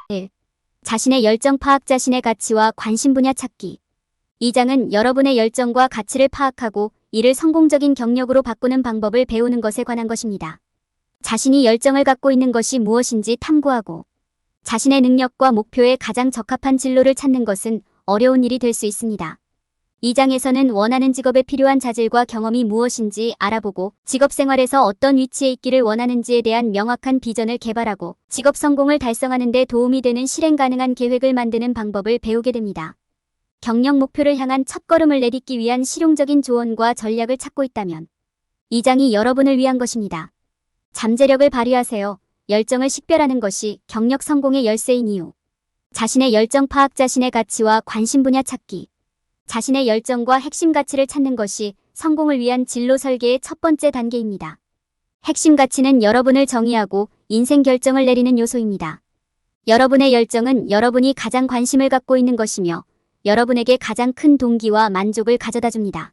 1. 자신의 열정 파악, 자신의 가치와 관심 분야 찾기. 이 장은 여러분의 열정과 가치를 파악하고 이를 성공적인 경력으로 바꾸는 방법을 배우는 것에 관한 것입니다. 자신이 열정을 갖고 있는 것이 무엇인지 탐구하고 자신의 능력과 목표에 가장 적합한 진로를 찾는 것은 어려운 일이 될 수 있습니다. 이 장에서는 원하는 직업에 필요한 자질과 경험이 무엇인지 알아보고 직업 생활에서 어떤 위치에 있기를 원하는지에 대한 명확한 비전을 개발하고 직업 성공을 달성하는 데 도움이 되는 실행 가능한 계획을 만드는 방법을 배우게 됩니다. 경력 목표를 향한 첫걸음을 내딛기 위한 실용적인 조언과 전략을 찾고 있다면 이 장이 여러분을 위한 것입니다. 잠재력을 발휘하세요. 열정을 식별하는 것이 경력 성공의 열쇠인 이유. 자신의 열정 파악, 자신의 가치와 관심 분야 찾기. 자신의 열정과 핵심 가치를 찾는 것이 성공을 위한 진로 설계의 첫 번째 단계입니다. 핵심 가치는 여러분을 정의하고 인생 결정을 내리는 요소입니다. 여러분의 열정은 여러분이 가장 관심을 갖고 있는 것이며 여러분에게 가장 큰 동기와 만족을 가져다 줍니다.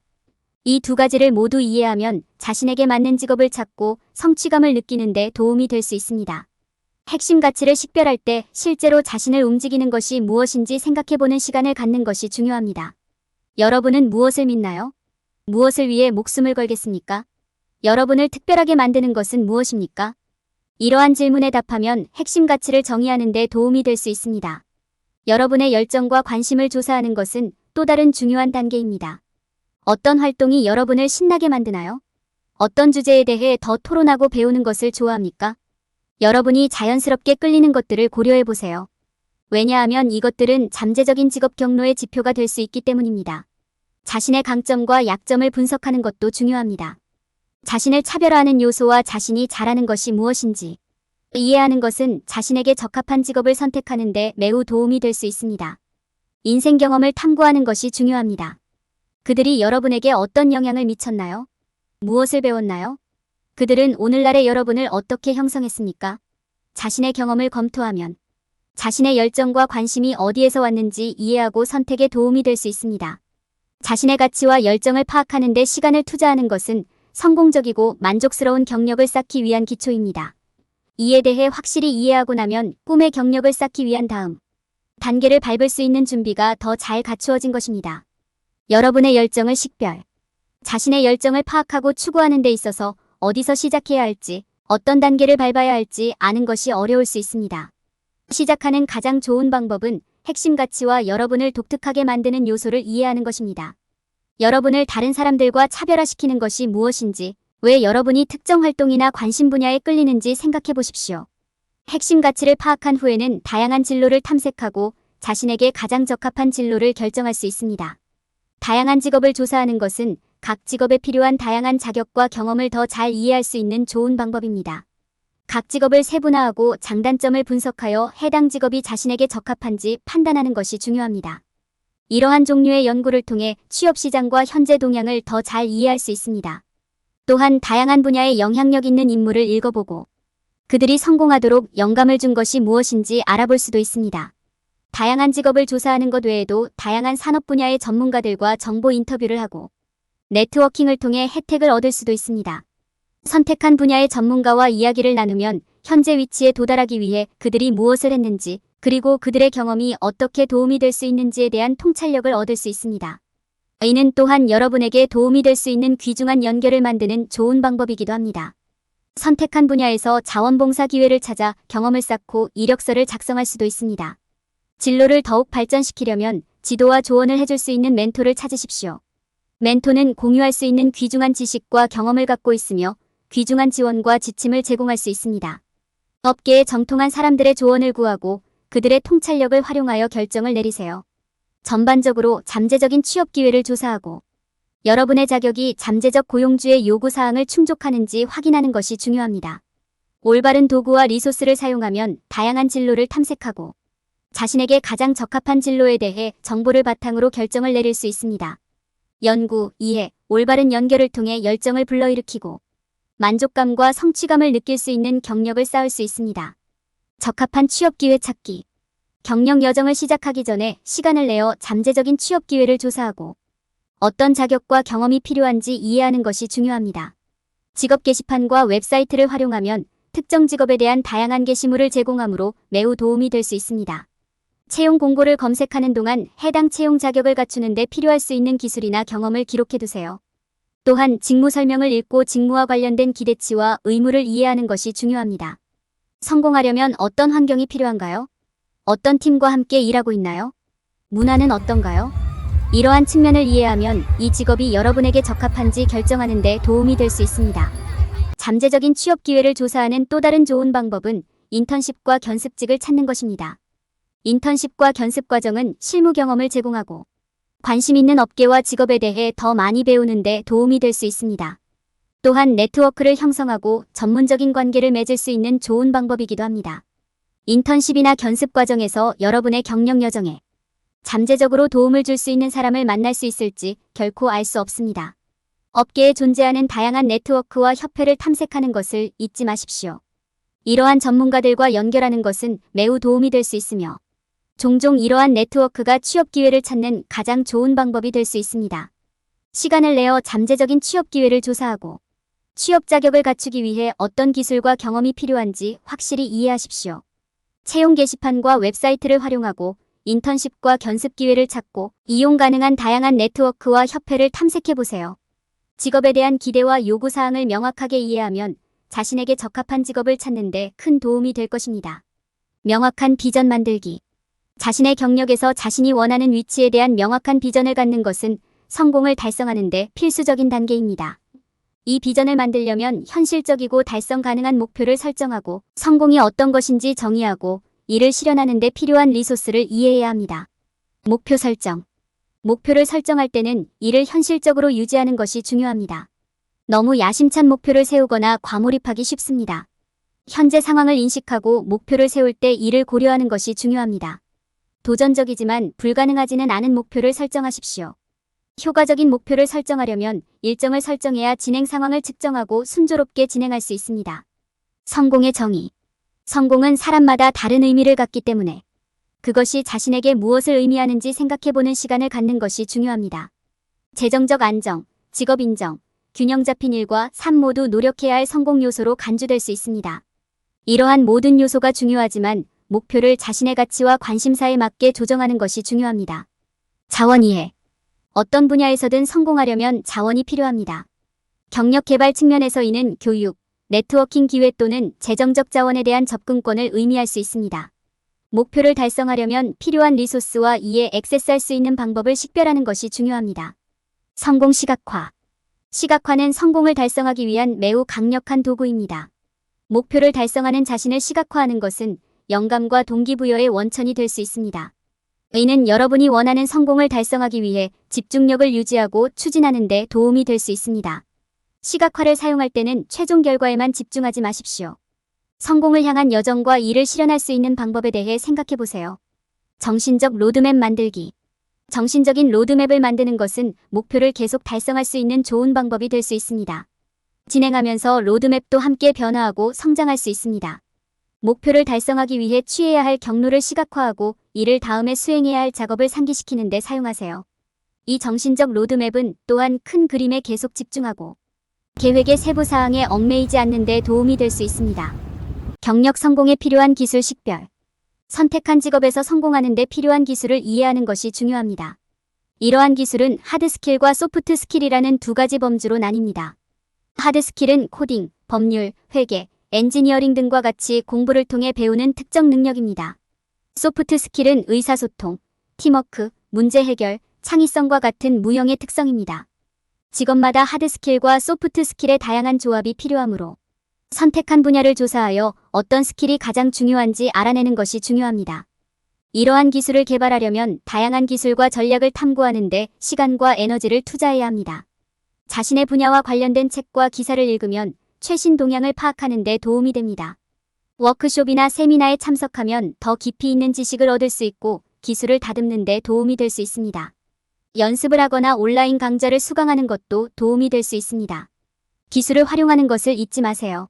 이 두 가지를 모두 이해하면 자신에게 맞는 직업을 찾고 성취감을 느끼는 데 도움이 될 수 있습니다. 핵심 가치를 식별할 때 실제로 자신을 움직이는 것이 무엇인지 생각해보는 시간을 갖는 것이 중요합니다. 여러분은 무엇을 믿나요? 무엇을 위해 목숨을 걸겠습니까? 여러분을 특별하게 만드는 것은 무엇입니까? 이러한 질문에 답하면 핵심 가치를 정의하는 데 도움이 될 수 있습니다. 여러분의 열정과 관심을 조사하는 것은 또 다른 중요한 단계입니다. 어떤 활동이 여러분을 신나게 만드나요? 어떤 주제에 대해 더 토론하고 배우는 것을 좋아합니까? 여러분이 자연스럽게 끌리는 것들을 고려해보세요. 왜냐하면 이것들은 잠재적인 직업 경로의 지표가 될 수 있기 때문입니다. 자신의 강점과 약점을 분석하는 것도 중요합니다. 자신을 차별화하는 요소와 자신이 잘하는 것이 무엇인지 이해하는 것은 자신에게 적합한 직업을 선택하는 데 매우 도움이 될 수 있습니다. 인생 경험을 탐구하는 것이 중요합니다. 그들이 여러분에게 어떤 영향을 미쳤나요? 무엇을 배웠나요? 그들은 오늘날의 여러분을 어떻게 형성했습니까? 자신의 경험을 검토하면 자신의 열정과 관심이 어디에서 왔는지 이해하고 선택에 도움이 될 수 있습니다. 자신의 가치와 열정을 파악하는 데 시간을 투자하는 것은 성공적이고 만족스러운 경력을 쌓기 위한 기초입니다. 이에 대해 확실히 이해하고 나면 꿈의 경력을 쌓기 위한 다음 단계를 밟을 수 있는 준비가 더 잘 갖추어진 것입니다. 여러분의 열정을 식별. 자신의 열정을 파악하고 추구하는 데 있어서 어디서 시작해야 할지, 어떤 단계를 밟아야 할지 아는 것이 어려울 수 있습니다. 시작하는 가장 좋은 방법은 핵심 가치와 여러분을 독특하게 만드는 요소를 이해하는 것입니다. 여러분을 다른 사람들과 차별화시키는 것이 무엇인지, 왜 여러분이 특정 활동이나 관심 분야에 끌리는지 생각해 보십시오. 핵심 가치를 파악한 후에는 다양한 진로를 탐색하고 자신에게 가장 적합한 진로를 결정할 수 있습니다. 다양한 직업을 조사하는 것은 각 직업에 필요한 다양한 자격과 경험을 더 잘 이해할 수 있는 좋은 방법입니다. 각 직업을 세분화하고 장단점을 분석하여 해당 직업이 자신에게 적합한지 판단하는 것이 중요합니다. 이러한 종류의 연구를 통해 취업시장과 현재 동향을 더 잘 이해할 수 있습니다. 또한 다양한 분야에 영향력 있는 인물을 읽어보고 그들이 성공하도록 영감을 준 것이 무엇인지 알아볼 수도 있습니다. 다양한 직업을 조사하는 것 외에도 다양한 산업 분야의 전문가들과 정보 인터뷰를 하고 네트워킹을 통해 혜택을 얻을 수도 있습니다. 선택한 분야의 전문가와 이야기를 나누면 현재 위치에 도달하기 위해 그들이 무엇을 했는지 그리고 그들의 경험이 어떻게 도움이 될 수 있는지에 대한 통찰력을 얻을 수 있습니다. 이는 또한 여러분에게 도움이 될 수 있는 귀중한 연결을 만드는 좋은 방법이기도 합니다. 선택한 분야에서 자원봉사 기회를 찾아 경험을 쌓고 이력서를 작성할 수도 있습니다. 진로를 더욱 발전시키려면 지도와 조언을 해줄 수 있는 멘토를 찾으십시오. 멘토는 공유할 수 있는 귀중한 지식과 경험을 갖고 있으며 귀중한 지원과 지침을 제공할 수 있습니다. 업계에 정통한 사람들의 조언을 구하고 그들의 통찰력을 활용하여 결정을 내리세요. 전반적으로 잠재적인 취업 기회를 조사하고 여러분의 자격이 잠재적 고용주의 요구사항을 충족하는지 확인하는 것이 중요합니다. 올바른 도구와 리소스를 사용하면 다양한 진로를 탐색하고 자신에게 가장 적합한 진로에 대해 정보를 바탕으로 결정을 내릴 수 있습니다. 연구, 이해, 올바른 연결을 통해 열정을 불러일으키고 만족감과 성취감을 느낄 수 있는 경력을 쌓을 수 있습니다. 적합한 취업 기회 찾기. 경력 여정을 시작하기 전에 시간을 내어 잠재적인 취업 기회를 조사하고 어떤 자격과 경험이 필요한지 이해하는 것이 중요합니다. 직업 게시판과 웹사이트를 활용하면 특정 직업에 대한 다양한 게시물을 제공하므로 매우 도움이 될 수 있습니다. 채용 공고를 검색하는 동안 해당 채용 자격을 갖추는 데 필요할 수 있는 기술이나 경험을 기록해두세요. 또한 직무 설명을 읽고 직무와 관련된 기대치와 의무를 이해하는 것이 중요합니다. 성공하려면 어떤 환경이 필요한가요? 어떤 팀과 함께 일하고 있나요? 문화는 어떤가요? 이러한 측면을 이해하면 이 직업이 여러분에게 적합한지 결정하는 데 도움이 될 수 있습니다. 잠재적인 취업 기회를 조사하는 또 다른 좋은 방법은 인턴십과 견습직을 찾는 것입니다. 인턴십과 견습 과정은 실무 경험을 제공하고 관심 있는 업계와 직업에 대해 더 많이 배우는 데 도움이 될 수 있습니다. 또한 네트워크를 형성하고 전문적인 관계를 맺을 수 있는 좋은 방법이기도 합니다. 인턴십이나 견습 과정에서 여러분의 경력 여정에 잠재적으로 도움을 줄 수 있는 사람을 만날 수 있을지 결코 알 수 없습니다. 업계에 존재하는 다양한 네트워크와 협회를 탐색하는 것을 잊지 마십시오. 이러한 전문가들과 연결하는 것은 매우 도움이 될 수 있으며 종종 이러한 네트워크가 취업 기회를 찾는 가장 좋은 방법이 될 수 있습니다. 시간을 내어 잠재적인 취업 기회를 조사하고 취업 자격을 갖추기 위해 어떤 기술과 경험이 필요한지 확실히 이해하십시오. 채용 게시판과 웹사이트를 활용하고 인턴십과 견습 기회를 찾고 이용 가능한 다양한 네트워크와 협회를 탐색해보세요. 직업에 대한 기대와 요구사항을 명확하게 이해하면 자신에게 적합한 직업을 찾는 데 큰 도움이 될 것입니다. 명확한 비전 만들기. 자신의 경력에서 자신이 원하는 위치에 대한 명확한 비전을 갖는 것은 성공을 달성하는 데 필수적인 단계입니다. 이 비전을 만들려면 현실적이고 달성 가능한 목표를 설정하고 성공이 어떤 것인지 정의하고 이를 실현하는 데 필요한 리소스를 이해해야 합니다. 목표 설정. 목표를 설정할 때는 이를 현실적으로 유지하는 것이 중요합니다. 너무 야심찬 목표를 세우거나 과몰입하기 쉽습니다. 현재 상황을 인식하고 목표를 세울 때 이를 고려하는 것이 중요합니다. 도전적이지만 불가능하지는 않은 목표를 설정하십시오. 효과적인 목표를 설정하려면 일정을 설정해야 진행 상황을 측정하고 순조롭게 진행할 수 있습니다. 성공의 정의. 성공은 사람마다 다른 의미를 갖기 때문에 그것이 자신에게 무엇을 의미하는지 생각해보는 시간을 갖는 것이 중요합니다. 재정적 안정, 직업 인정, 균형 잡힌 일과 삶 모두 노력해야 할 성공 요소로 간주될 수 있습니다. 이러한 모든 요소가 중요하지만 목표를 자신의 가치와 관심사에 맞게 조정하는 것이 중요합니다. 자원 이해. 어떤 분야에서든 성공하려면 자원이 필요합니다. 경력 개발 측면에서 이는 교육, 네트워킹 기회 또는 재정적 자원에 대한 접근권을 의미할 수 있습니다. 목표를 달성하려면 필요한 리소스와 이에 액세스할 수 있는 방법을 식별하는 것이 중요합니다. 성공 시각화. 시각화는 성공을 달성하기 위한 매우 강력한 도구입니다. 목표를 달성하는 자신을 시각화하는 것은 영감과 동기부여의 원천이 될 수 있습니다. 이는 여러분이 원하는 성공을 달성하기 위해 집중력을 유지하고 추진하는 데 도움이 될 수 있습니다. 시각화를 사용할 때는 최종 결과에만 집중하지 마십시오. 성공을 향한 여정과 이를 실현할 수 있는 방법에 대해 생각해보세요. 정신적 로드맵 만들기. 정신적인 로드맵을 만드는 것은 목표를 계속 달성할 수 있는 좋은 방법이 될 수 있습니다. 진행하면서 로드맵도 함께 변화하고 성장할 수 있습니다. 목표를 달성하기 위해 취해야 할 경로를 시각화하고 이를 다음에 수행해야 할 작업을 상기시키는 데 사용하세요. 이 정신적 로드맵은 또한 큰 그림에 계속 집중하고 계획의 세부 사항에 얽매이지 않는 데 도움이 될 수 있습니다. 경력 성공에 필요한 기술 식별. 선택한 직업에서 성공하는 데 필요한 기술을 이해하는 것이 중요합니다. 이러한 기술은 하드 스킬과 소프트 스킬이라는 두 가지 범주로 나뉩니다. 하드 스킬은 코딩, 법률, 회계, 엔지니어링 등과 같이 공부를 통해 배우는 특정 능력입니다. 소프트 스킬은 의사소통, 팀워크, 문제 해결, 창의성과 같은 무형의 특성입니다. 직업마다 하드 스킬과 소프트 스킬의 다양한 조합이 필요하므로 선택한 분야를 조사하여 어떤 스킬이 가장 중요한지 알아내는 것이 중요합니다. 이러한 기술을 개발하려면 다양한 기술과 전략을 탐구하는 데 시간과 에너지를 투자해야 합니다. 자신의 분야와 관련된 책과 기사를 읽으면 최신 동향을 파악하는 데 도움이 됩니다. 워크숍이나 세미나에 참석하면 더 깊이 있는 지식을 얻을 수 있고 기술을 다듬는 데 도움이 될 수 있습니다. 연습을 하거나 온라인 강좌를 수강하는 것도 도움이 될 수 있습니다. 기술을 활용하는 것을 잊지 마세요.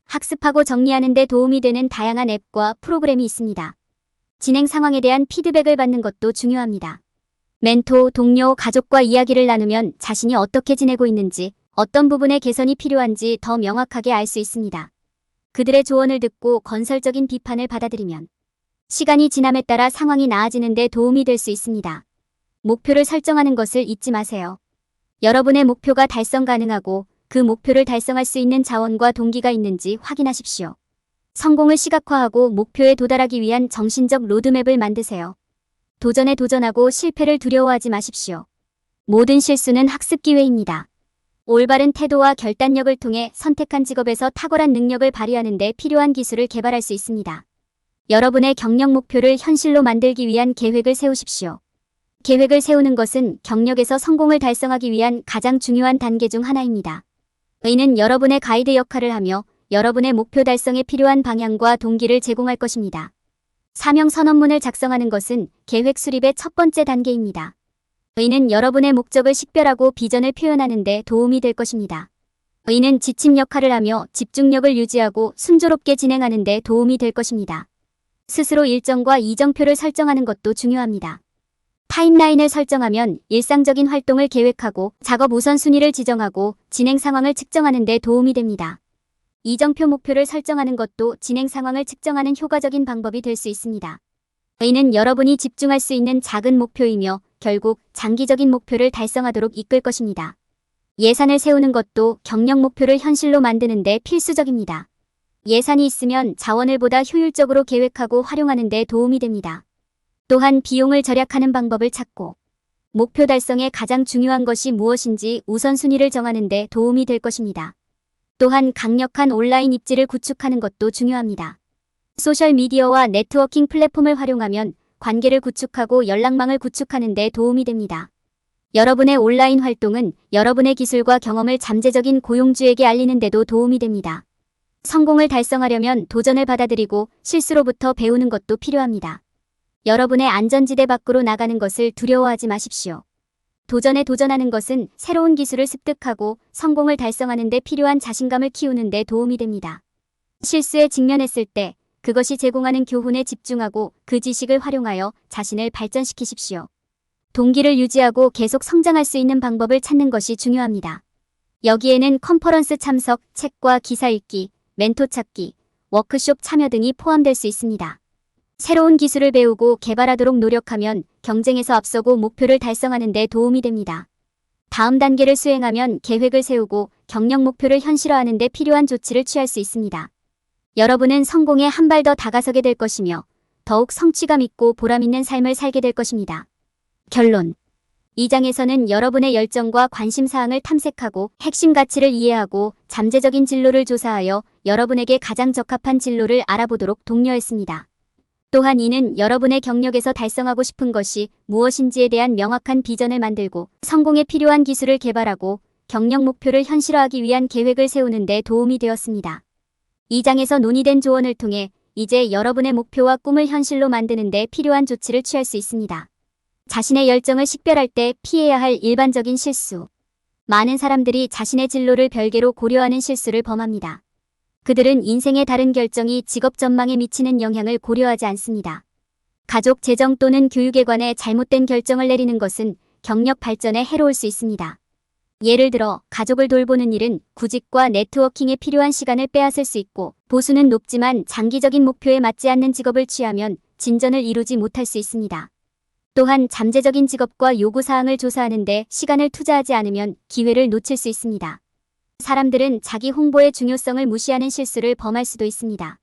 학습하고 정리하는 데 도움이 되는 다양한 앱과 프로그램이 있습니다. 진행 상황에 대한 피드백을 받는 것도 중요합니다. 멘토, 동료, 가족과 이야기를 나누면 자신이 어떻게 지내고 있는지, 어떤 부분에 개선이 필요한지 더 명확하게 알 수 있습니다. 그들의 조언을 듣고 건설적인 비판을 받아들이면 시간이 지남에 따라 상황이 나아지는 데 도움이 될 수 있습니다. 목표를 설정하는 것을 잊지 마세요. 여러분의 목표가 달성 가능하고 그 목표를 달성할 수 있는 자원과 동기가 있는지 확인하십시오. 성공을 시각화하고 목표에 도달하기 위한 정신적 로드맵을 만드세요. 도전에 도전하고 실패를 두려워하지 마십시오. 모든 실수는 학습 기회입니다. 올바른 태도와 결단력을 통해 선택한 직업에서 탁월한 능력을 발휘하는 데 필요한 기술을 개발할 수 있습니다. 여러분의 경력 목표를 현실로 만들기 위한 계획을 세우십시오. 계획을 세우는 것은 경력에서 성공을 달성하기 위한 가장 중요한 단계 중 하나입니다. 이는 여러분의 가이드 역할을 하며 여러분의 목표 달성에 필요한 방향과 동기를 제공할 것입니다. 사명 선언문을 작성하는 것은 계획 수립의 첫 번째 단계입니다. 이는 여러분의 목적을 식별하고 비전을 표현하는 데 도움이 될 것입니다. 이는 지침 역할을 하며 집중력을 유지하고 순조롭게 진행하는 데 도움이 될 것입니다. 스스로 일정과 이정표를 설정하는 것도 중요합니다. 타임라인을 설정하면 일상적인 활동을 계획하고 작업 우선순위를 지정하고 진행 상황을 측정하는 데 도움이 됩니다. 이정표 목표를 설정하는 것도 진행 상황을 측정하는 효과적인 방법이 될 수 있습니다. 이는 여러분이 집중할 수 있는 작은 목표이며 결국 장기적인 목표를 달성하도록 이끌 것입니다. 예산을 세우는 것도 경력 목표를 현실로 만드는 데 필수적입니다. 예산이 있으면 자원을 보다 효율적으로 계획하고 활용하는 데 도움이 됩니다. 또한 비용을 절약하는 방법을 찾고 목표 달성에 가장 중요한 것이 무엇인지 우선순위를 정하는 데 도움이 될 것입니다. 또한 강력한 온라인 입지를 구축하는 것도 중요합니다. 소셜미디어와 네트워킹 플랫폼을 활용하면 관계를 구축하고 연락망을 구축하는 데 도움이 됩니다. 여러분의 온라인 활동은 여러분의 기술과 경험을 잠재적인 고용주에게 알리는 데도 도움이 됩니다. 성공을 달성하려면 도전을 받아들이고 실수로부터 배우는 것도 필요합니다. 여러분의 안전지대 밖으로 나가는 것을 두려워하지 마십시오. 도전에 도전하는 것은 새로운 기술을 습득하고 성공을 달성하는 데 필요한 자신감을 키우는 데 도움이 됩니다. 실수에 직면했을 때 그것이 제공하는 교훈에 집중하고 그 지식을 활용하여 자신을 발전시키십시오. 동기를 유지하고 계속 성장할 수 있는 방법을 찾는 것이 중요합니다. 여기에는 컨퍼런스 참석, 책과 기사 읽기, 멘토 찾기, 워크숍 참여 등이 포함될 수 있습니다. 새로운 기술을 배우고 개발하도록 노력하면 경쟁에서 앞서고 목표를 달성하는 데 도움이 됩니다. 다음 단계를 수행하면 계획을 세우고 경력 목표를 현실화하는 데 필요한 조치를 취할 수 있습니다. 여러분은 성공에 한 발 더 다가서게 될 것이며 더욱 성취감 있고 보람 있는 삶을 살게 될 것입니다. 결론. 이 장에서는 여러분의 열정과 관심사항을 탐색하고 핵심 가치를 이해하고 잠재적인 진로를 조사하여 여러분에게 가장 적합한 진로를 알아보도록 독려했습니다. 또한 이는 여러분의 경력에서 달성하고 싶은 것이 무엇인지에 대한 명확한 비전을 만들고 성공에 필요한 기술을 개발하고 경력 목표를 현실화하기 위한 계획을 세우는 데 도움이 되었습니다. 이 장에서 논의된 조언을 통해 이제 여러분의 목표와 꿈을 현실로 만드는 데 필요한 조치를 취할 수 있습니다. 자신의 열정을 식별할 때 피해야 할 일반적인 실수. 많은 사람들이 자신의 진로를 별개로 고려하는 실수를 범합니다. 그들은 인생의 다른 결정이 직업 전망에 미치는 영향을 고려하지 않습니다. 가족 재정 또는 교육에 관해 잘못된 결정을 내리는 것은 경력 발전에 해로울 수 있습니다. 예를 들어 가족을 돌보는 일은 구직과 네트워킹에 필요한 시간을 빼앗을 수 있고 보수는 높지만 장기적인 목표에 맞지 않는 직업을 취하면 진전을 이루지 못할 수 있습니다. 또한 잠재적인 직업과 요구사항을 조사하는 데 시간을 투자하지 않으면 기회를 놓칠 수 있습니다. 사람들은 자기 홍보의 중요성을 무시하는 실수를 범할 수도 있습니다.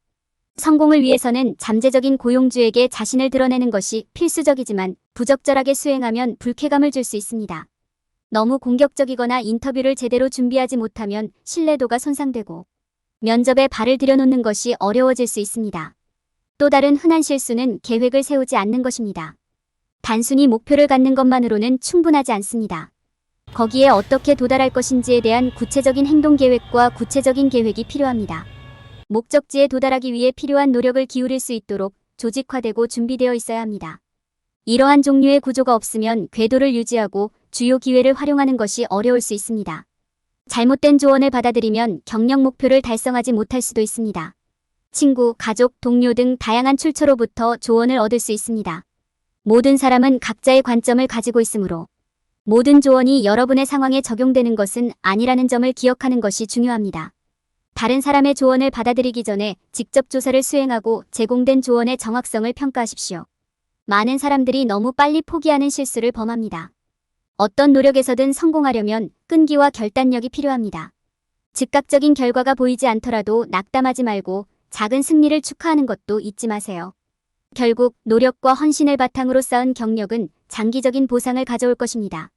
성공을 위해서는 잠재적인 고용주에게 자신을 드러내는 것이 필수적이지만 부적절하게 수행하면 불쾌감을 줄 수 있습니다. 너무 공격적이거나 인터뷰를 제대로 준비하지 못하면 신뢰도가 손상되고 면접에 발을 들여놓는 것이 어려워질 수 있습니다. 또 다른 흔한 실수는 계획을 세우지 않는 것입니다. 단순히 목표를 갖는 것만으로는 충분하지 않습니다. 거기에 어떻게 도달할 것인지에 대한 구체적인 행동 계획과 구체적인 계획이 필요합니다. 목적지에 도달하기 위해 필요한 노력을 기울일 수 있도록 조직화되고 준비되어 있어야 합니다. 이러한 종류의 구조가 없으면 궤도를 유지하고 주요 기회를 활용하는 것이 어려울 수 있습니다. 잘못된 조언을 받아들이면 경력 목표를 달성하지 못할 수도 있습니다. 친구, 가족, 동료 등 다양한 출처로부터 조언을 얻을 수 있습니다. 모든 사람은 각자의 관점을 가지고 있으므로 모든 조언이 여러분의 상황에 적용되는 것은 아니라는 점을 기억하는 것이 중요합니다. 다른 사람의 조언을 받아들이기 전에 직접 조사를 수행하고 제공된 조언의 정확성을 평가하십시오. 많은 사람들이 너무 빨리 포기하는 실수를 범합니다. 어떤 노력에서든 성공하려면 끈기와 결단력이 필요합니다. 즉각적인 결과가 보이지 않더라도 낙담하지 말고 작은 승리를 축하하는 것도 잊지 마세요. 결국 노력과 헌신을 바탕으로 쌓은 경력은 장기적인 보상을 가져올 것입니다.